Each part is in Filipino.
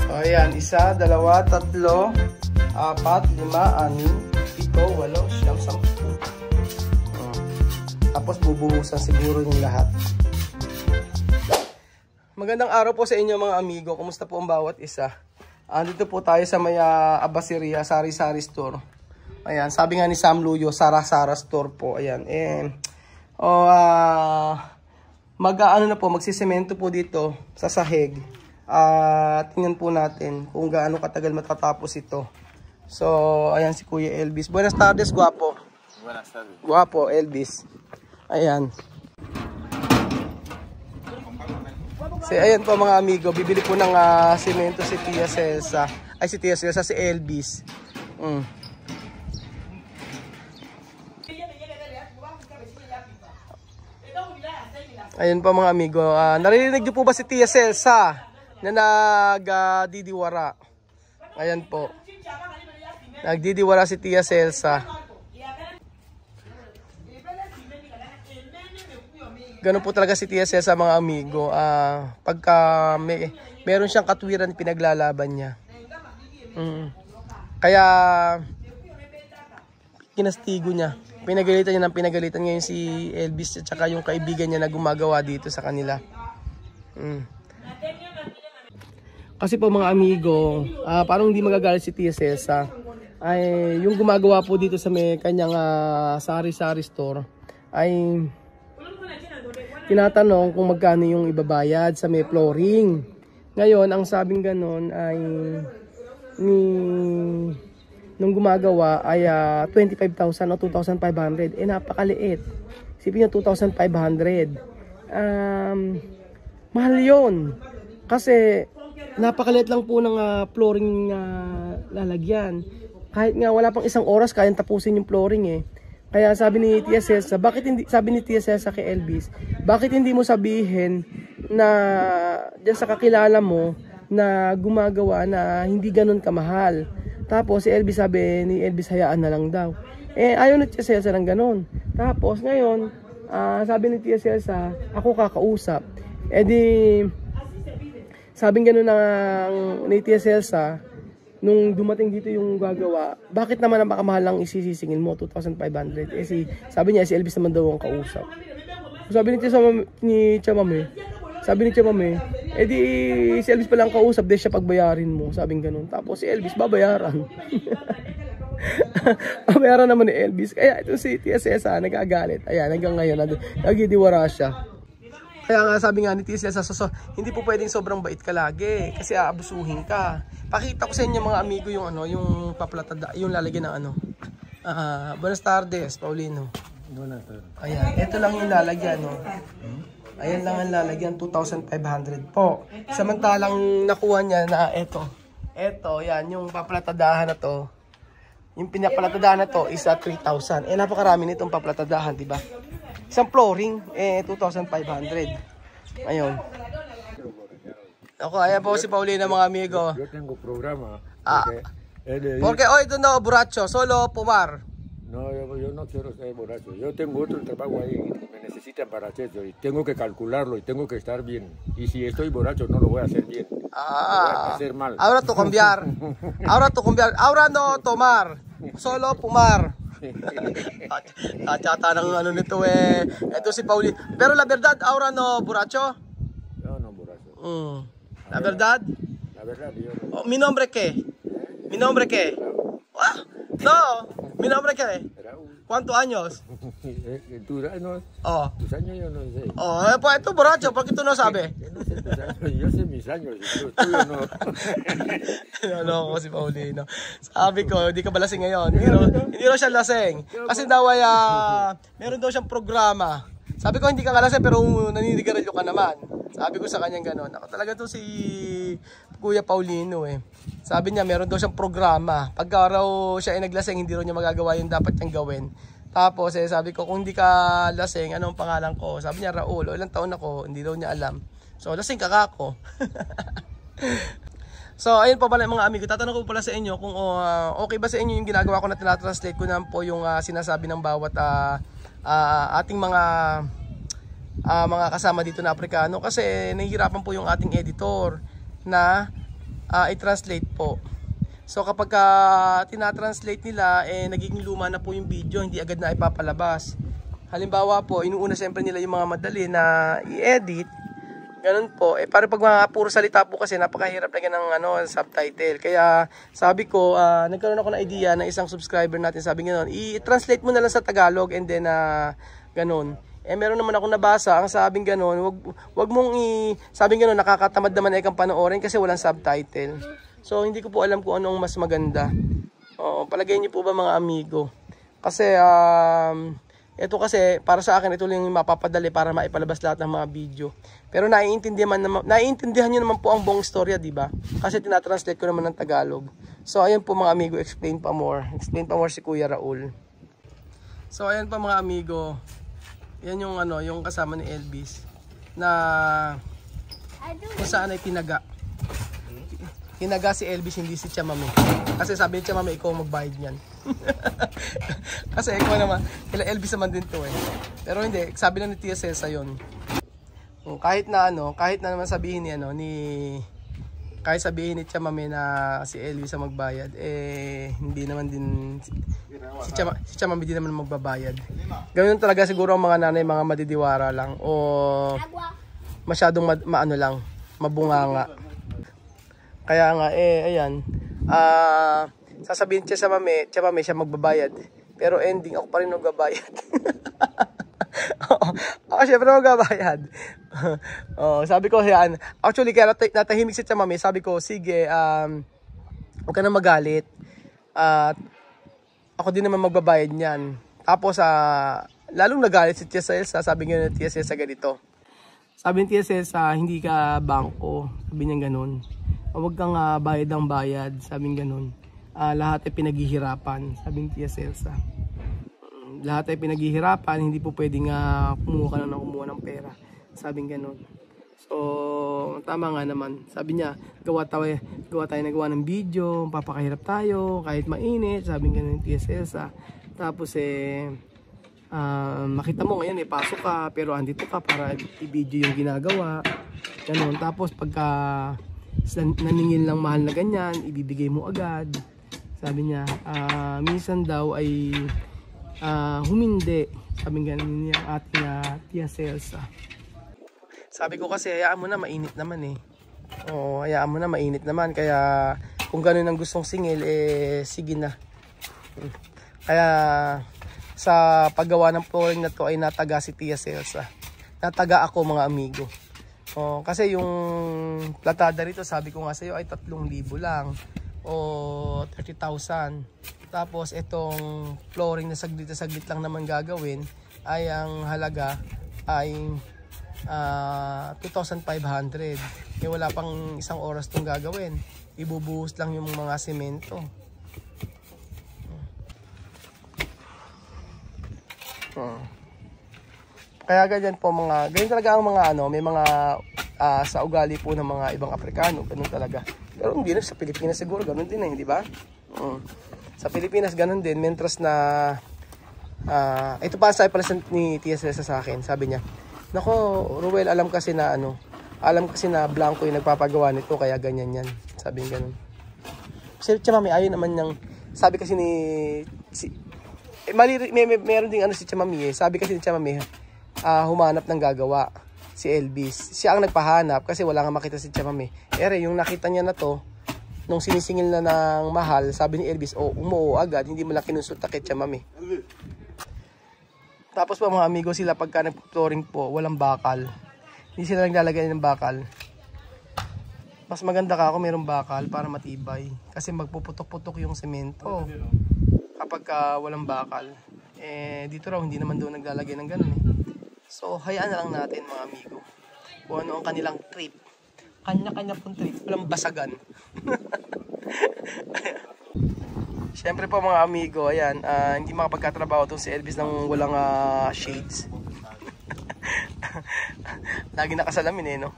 O ayan, 1, 2, 3, 4, 5, 6, 7, 8, 9, 10. Tapos bubuhusan siguro yung lahat. Magandang araw po sa inyo mga amigo. Kumusta po ang bawat isa? Dito po tayo sa may Abaceria, Sari-Sari Store. Ayan, sabi nga ni Sam Luyo, Sara-Sara Store po. Ayan, magsisemento po dito sa sahig. Tingnan po natin kung gaano katagal matatapos ito. So, ayan si Kuya Elvis. Buenas tardes, guwapo. Buenas tardes. Guwapo, Elvis. Ayan. So, ayan po mga amigo, bibili po ng semento si Tia Celsa. Ay, si Tia Celsa, si Elvis. Ayan po mga amigo. Narinig niyo po ba si Tia Celsa na nagdidiwara? Ayan po. Nagdidiwara si Tia Celsa. Ganun po talaga si Tia Celsa mga amigo. Pagka meron siyang katwiran, pinaglalaban niya. Kaya kinastigo niya. Pinagalitan niya ng pinagalitan ngayon si Elvis at saka yung kaibigan niya na gumagawa dito sa kanila. Kasi po mga amigo, parang hindi magagalit si Tia Celsa. Ay yung gumagawa po dito sa may kanyang Sari-Sari Store ay tinatanong kung magkano yung ibabayad sa may flooring. Ngayon, ang sabing ganon ay nung gumagawa ay 25,000 o 2,500. Napakaliit. Isipin niyo 2,500. Mahal yun. Kasi napakaliit lang po ng flooring lalagyan. Kahit nga wala pang 1 oras, kayang tapusin yung flooring Kaya sabi ni Tia Celsa, sabi ni Tia Celsa kay Elvis, bakit hindi mo sabihin na diyan sa kakilala mo na gumagawa na hindi ganun kamahal? Tapos si Elvis, sabi ni Elvis, hayaan na lang daw. Ayaw ni Tia Celsa ng ganun. Tapos ngayon, sabi ni Tia Celsa, ako kakausap. Sabing ganun ni Tia Celsa, nung dumating dito yung gagawa, bakit naman ang makamahal lang isisisingin mo, 2,500? Sabi niya, si Elvis naman daw ang kausap. Sabi ni Tia Mame, si Elvis palang kausap, di siya pagbayarin mo. Sabing ganun. Tapos si Elvis, babayaran. Babayaran naman ni Elvis. Kaya ito si Tia Celsa, nagagalit. Ayan, hanggang ngayon, nagidiwara siya. Kaya nga sabi nga ni Tia Celsa, hindi po pwedeng sobrang bait ka lagi kasi aabusuhin ka. Pakita ko sa inyo mga amigo yung yung paplatada, yung lalagyan ng Buenas tardes, Paulino. Buenas tardes. Ayan, ito lang yung lalagyan, Ayan lang ang lalagyan, 2,500 po. Samantalang nakuha niya na ito, yan, yung paplatadahan na to. Yung pinaplatadahan na to is 3,000. Napakarami nitong paplatadahan, di ba? Isang flooring, 2,500. Ayun. Ako, ayan po si Paulina mga amigo. Yo tengo programa. Porque hoy no borracho, solo fumar. No, yo no quiero ser borracho. Yo tengo otro trabajo ahí que me necesitan para hacer eso y tengo que calcularlo y tengo que estar bien. Y si estoy borracho no lo voy a hacer bien. Lo voy a hacer mal. Ahora to cambiar. Ahora no tomar. Solo fumar. Chata ng nito Ito si Pauli. Pero la verdad, ahora no borracho? No, no borracho. La verdad? La verdad, yo no. Mi nombre qué? Mi nombre qué? No, mi nombre qué? ¿Cuántos años? ¿Tus años? Oh. Tus años yo no sé. Pues tú borracho, ¿por qué tú no sabes? No sé tus años, yo sé mis años, pero tuyo no. Ano ko si Paulino. Sabi ko, hindi ka ba lasing ngayon? Hindi raw siya lasing. Kasi daw ay, meron daw siyang programa. Sabi ko, hindi ka lasing pero naninigarilyo ka naman. Sabi ko sa kanyang gano'n. Ako talaga to si Kuya Paulino Sabi niya, meron daw siyang programa. Pagka raw siya ay naglasing, hindi raw niya magagawa yung dapat niyang gawin. Tapos sabi ko, kung hindi ka lasing, anong pangalan ko? Sabi niya, Raul. Ilang taon ako, hindi daw niya alam. So, lasing ka ako. So, ayun pa pala mga amigo. Tatanong ko pala sa inyo kung okay ba sa inyo yung ginagawa ko na tinatranslate ko na po yung sinasabi ng bawat ating mga kasama dito na Aprikano. Kasi nahihirapan po yung ating editor na i-translate po. So kapag tinatranslate nila, nagiging luma na po yung video, hindi agad na ipapalabas. Halimbawa po, inuuna siyempre nila yung mga madali na i-edit. Ganun po. Para pag mga puro salita po kasi, napakahirap lagyan ng subtitle. Kaya sabi ko, nagkaroon ako ng idea ng isang subscriber natin. Sabi nga i-translate mo na lang sa Tagalog and then ganun. Meron naman ako nabasa, ang sabing ganun, wag mong sabing ganun, nakakatamad naman kang panoorin kasi walang subtitle. So hindi ko po alam kung anong mas maganda. Palagay niyo po ba mga amigo? Kasi ito kasi para sa akin ito lang yung mapapadali para maipalabas lahat ng mga video. Pero naiintindihan niyo naman po ang buong storya, di ba? Kasi tinatranslate ko naman ng Tagalog. So ayun po mga amigo, explain pa more si Kuya Raul. So ayun pa mga amigo. Yan yung yung kasama ni Elvis na kung saan ay tinaga. Tinaga si Elvis, hindi si Chamame. Kasi sabi ni Chamame, ikaw magbayad niyan. Kasi ikaw naman, kila Elvis naman din to Pero hindi, sabi lang ni Tia Cesa yun. Kahit na naman sabihin kahit sabihin ni Chamame na si Elvis ang magbayad, hindi naman din si Chamame din naman magbabayad. Ganoon talaga siguro ang mga nanay, mga madidiwara lang o masyadong mabunganga. Kaya nga ayan, sasabihin siya Chamame siya magbabayad, pero ending ako pa rin magbabayad. Ako syempre magbabayad. Sabi ko yan. Actually kaya natahimik si Chamame, sabi ko sige, huwag ka na magalit. Ako din naman magbabayad niyan. Tapos lalong nagalit si Tia Cesa, sabi nga ni Tia Cesa ganito. Sabi ni Tia Cesa, hindi ka bangko. Sabi niya ganun. Huwag kang bayad ng bayad, sabi niya ganun. Lahat ay pinaghihirapan, sabi ni Tia Cesa. Lahat ay pinaghihirapan, hindi po pwedeng kumuha ng pera, sabi niya ganun. So, tama nga naman. Sabi niya, gawa tayo nagawa ng video, papakahirap tayo, kahit mainit, sabi niya ganun ni Tia Cesa. Tapos makita mo ngayon pasok ka, pero andito ka para i-video yung ginagawa. Ganun. Tapos pagka naningin lang mahal na ganyan, ibibigay mo agad. Sabi niya, minsan daw ay humindi, sabi nga niya ating Tia Cesa. Sabi ko kasi hayaan mo na, mainit naman hayaan mo na, mainit naman. Kaya kung gano'n ang gustong singil, sige na. Kaya sa paggawa ng flooring na to ay nataga si Tia Cesa. Nataga ako mga amigo. Kasi yung platada rito, sabi ko nga sa iyo ay 3,000 lang o 30,000. Tapos itong flooring na saglit lang naman gagawin ay ang halaga ay 2,500. Wala pang isang oras itong gagawin. Ibubuhos lang yung mga semento. Kaya ganyan po ganyan talaga ang mga may mga sa ugali po ng mga ibang Afrikano, ganun talaga. Pero hindi na sa Pilipinas siguro ganun din di ba? Sa Pilipinas ganun din, mentras na ito pa sa pala ni Tia Cesa sa akin, sabi niya, nako Ruel, alam kasi na blanco yung nagpapagawa nito, kaya ganyan yan, sabi niya ganun. Si Chamame ayun naman niyang, sabi kasi ni meron ding si Chamame sabi kasi ni Chamame humanap ng gagawa si Elvis. Siya ang nagpahanap kasi wala nga makita si Chamame. Yung nakita niya na to, nung sinisingil na ng mahal, sabi ni Elvis, umuo agad, hindi mo lang kinonsulta kay Chamame. Tapos po mga amigo, sila pagka nag-flooring po, walang bakal. Hindi sila naglalagay ng bakal. Mas maganda ka ako mayroong bakal para matibay. Kasi magpuputok-putok yung semento kapag walang bakal. Dito raw, hindi naman doon naglalagay ng ganun So, hayaan na lang natin mga amigo kung ano ang kanilang trip. Kanya-kanya pong trip, walang basagan. Siyempre po mga amigo, ayan, hindi makapagkatrabaho itong si Elvis ng walang shades. Lagi nakasalamin no?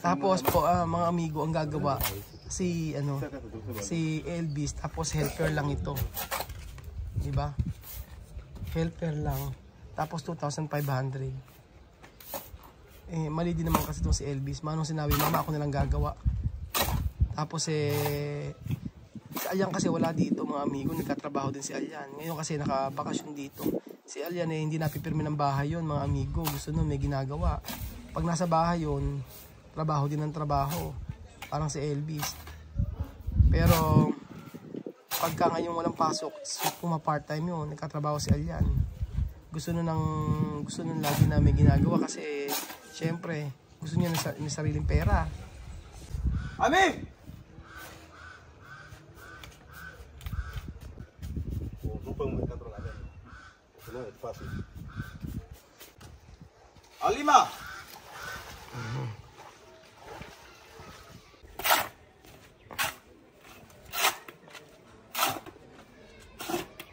Tapos po mga amigo, ang gagawa si Elvis, tapos helper lang ito. Diba? Helper lang. Tapos 2,500. Mali din naman kasi itong si Elvis. Manong sinabi, mama ako nilang gagawa. Tapos si Alyan kasi wala dito mga amigo, nagkatrabaho din si Alyan. Ngayon kasi nakabakasyon dito. Si Alyan hindi napipirmi ng bahay yon mga amigo. Gusto nun may ginagawa. Pag nasa bahay yon, trabaho din ng trabaho. Parang si Elvis. Pero pagka ngayon walang pasok, puma part-time yun, nagkatrabaho si Alyan. Gusto nun lagi na may ginagawa kasi syempre gusto niya ng sariling pera. Ami! Alima!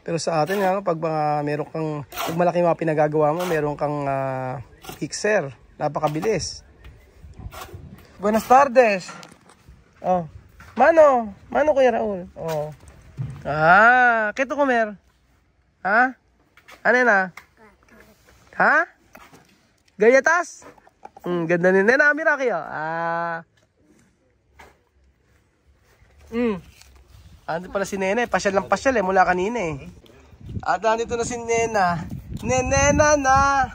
Pero sa atin nga, pag meron kang, pag malaki mga pinagagawa mo, meron kang fixer, napakabilis. Buenas tardes. Oh. Mano Kuya Raul. Oh. Kito comer. Ha? Ano na? Ha? Galletas? Ganda ni Nena, mira kayo. Ando pala si Nena, pasyal lang pasyal mula kanina At nandito na si Nena. Nena na.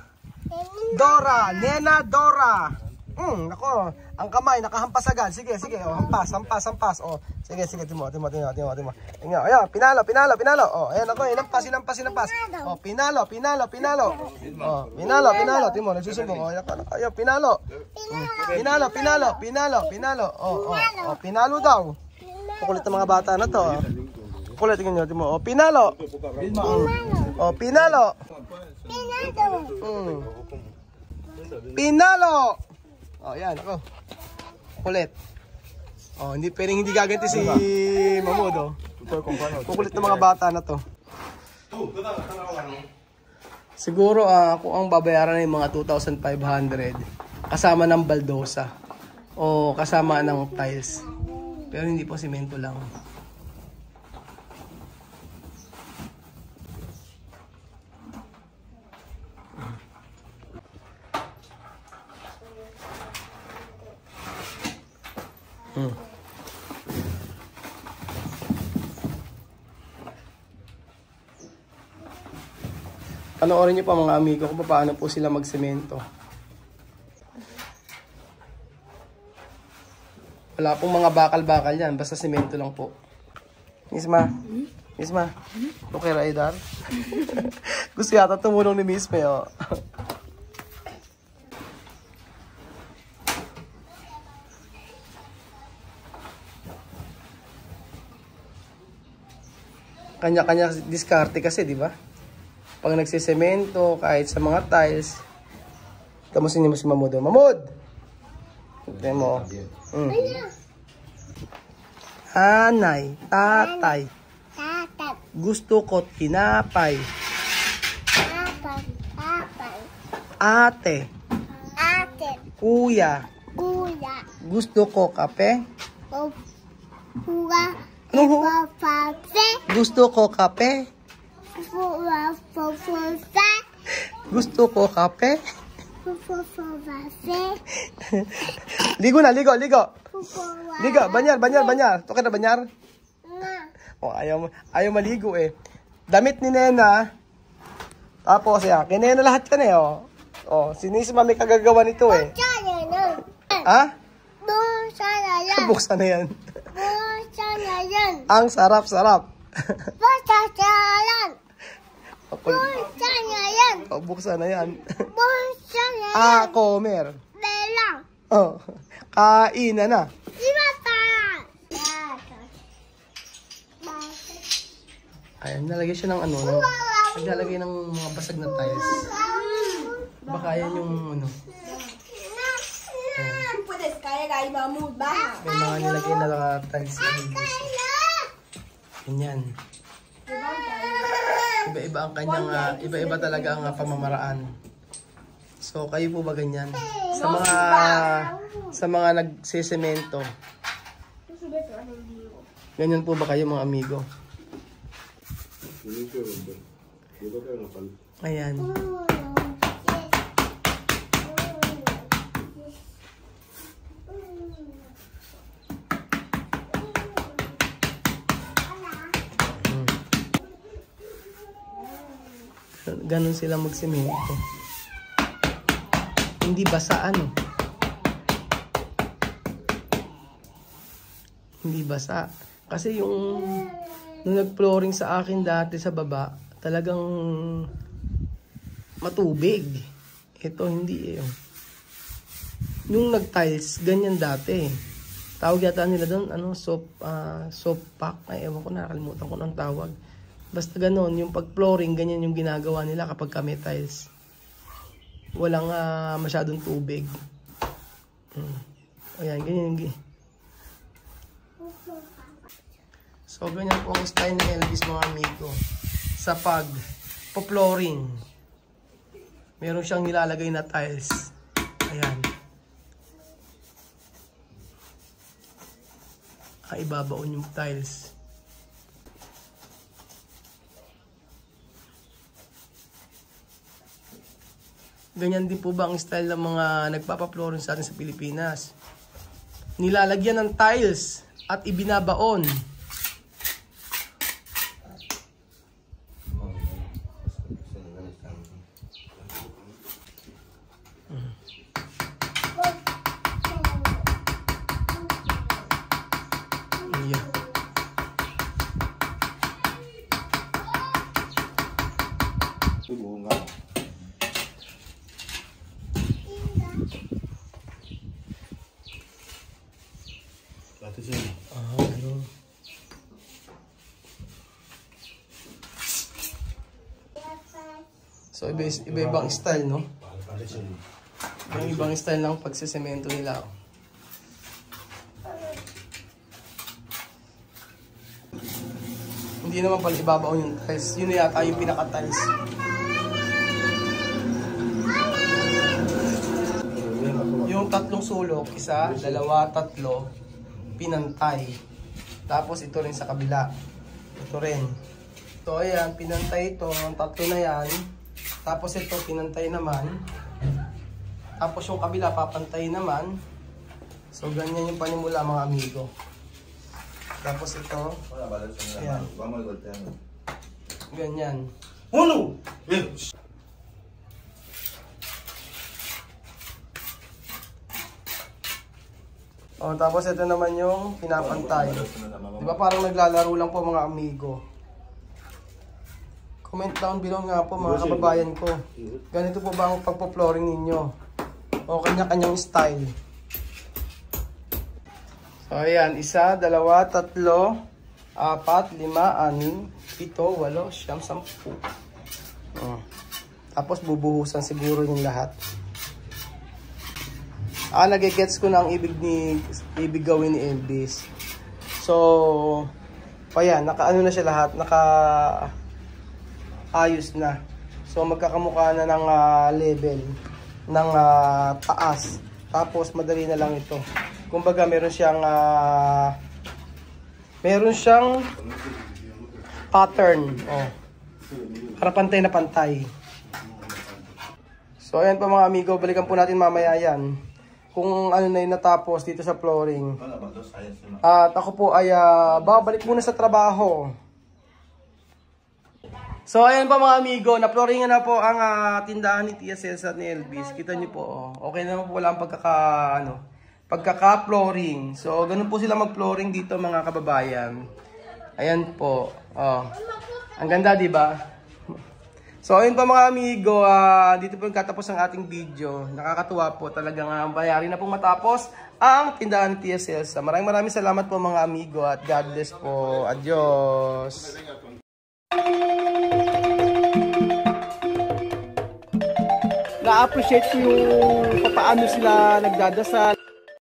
Dora, Nena Dora. Nako, ang kamay nakahampas agad. Sige, hampas. Oh, sige, timo. Ayan, pinalo. Oh, ayan ako, hinampas. Oh, pinalo. Oh, pinalo. Timo, nagsusumbong. Oh, ayan, pinalo. Pinalo. Oh, pinalo daw. Kukulit ng mga bata na to. Kukulit niyo, Timo. Oh, pinalo. Oh, pinalo. Pinalo. Oh, yan ako. Kulit. Oh, hindi pwedeng hindi gaganti si Mamud, oh. Kukulit ng mga bata na to. Siguro kung ang babayaran ay mga 2,500 kasama ng baldosa o kasama ng tiles. Pero hindi po, semento lang. Panoorin niyo pa mga amigo kung paano po sila magsemento. Wala pong mga bakal-bakal yan, basta semento lang po. Misma? Okay, Raidar? Gusto yata tumulong ni Misma, oh. Kanya-kanya diskarte kasi, di ba? Pag nagsisemento, kahit sa mga tiles, kamusin niyo si Mamud. Mamud! Tignan mo. Anay, tatay. Gusto ko tinapay. Ate. Kuya. Gusto ko kape. Gusto ko kape. Gusto ko kape. Ligo na, ligo. Ligo, banyar. Ito ka na, banyar? Oh, ayaw maligo Damit ni Nena. Tapos, kay Nena lahat yan oh. Oh, sinisima may kagagawa nito Ha? Buksan na yan. Ang sarap-sarap. Buksan na yan. Comer. Oh, kain na. Ayan, nalagay siya ng naglalagay ng mga basag na tiles. Baka yan yung may mga nilagay na tiles. Ganyan. Iba-iba talaga ang pamamaraan. So kayo po ba ganyan? Sa mga nagsesemento. Ganyan po ba kayo mga amigo? Ayan. Ganon sila magsemento. Hindi basa ano. Hindi basa. Kasi yung nung nag-flooring sa akin dati sa baba, talagang matubig. Ito hindi eh. Yung nag-tiles, ganyan dati. Tawag yata nila doon, ano, soap pack. Ay, ewan ko, nakalimutan ko ng tawag. Basta ganon, yung pag-flooring, ganyan yung ginagawa nila kapag kami tiles. Walang masyadong tubig. Ayan, ganyan yung So, ganyan po ang style ni Elvis, mga amigo. Sa pag-flooring. Meron siyang nilalagay na tiles. Ayan. Ibabaon yung tiles. Ganyan din po ba ang style ng mga nagpapa-flooring sa atin sa Pilipinas? Nilalagyan ng tiles at ibinabaon. Ano. So iba-ibang style, no? Yung ibang style ng pagsisemento nila. Hindi naman pala ibabaw yung tiles. Yun na yata yung pinaka-tiles. Yung tatlong sulok, isa, dalawa, tatlo, pinantay. Tapos ito rin sa kabila. Ito rin. So ayan, pinantay ito. Ang tatlo na yan. Tapos ito, pinantay naman. Tapos yung kabila, papantay naman. So ganyan yung panimula, mga amigo. Tapos ito. Ayan. Ganyan. Uno! Oh, tapos ito naman yung pinapantay. Di ba parang naglalaro lang po, mga amigo? Comment down below nga po, mga kababayan ko. Ganito po ba ang pagpo-flooring ninyo? O kanya-kanyang style. So ayan, isa, dalawa, tatlo, apat, lima, anim, pito, walo, siyam, sampu. Oh. Tapos bubuhusan siguro yung lahat. Nagigets ko na ang ibig gawin ni Elvis. So, ayan, naka-ano na siya lahat, naka-ayos na. So, magkakamukha na ng level, ng taas. Tapos, madali na lang ito. Kumbaga, meron siyang pattern. Oh. Para pantay na pantay. So, ayan pa mga amigo, balikan po natin mamaya yan. Kung ano na yung natapos dito sa flooring. At ako po ay babalik muna sa trabaho. So ayan pa mga amigo, na-flooringan na po ang tindahan ni Tia Celsa at ni Elvis. Kita nyo po, okay naman po, wala ang pagkaka-flooring. So ganun po sila mag-flooring dito, mga kababayan. Ayan po. Ang ganda, di ba? So ayun pa mga amigo, dito po yung katapos ng ating video. Nakakatuwa po, talagang bayari na pong matapos ang tindahan ni Tia Celsa. Maraming salamat po mga amigo at God bless po. Adios! Na-appreciate ko yung paano sila nagdadasal.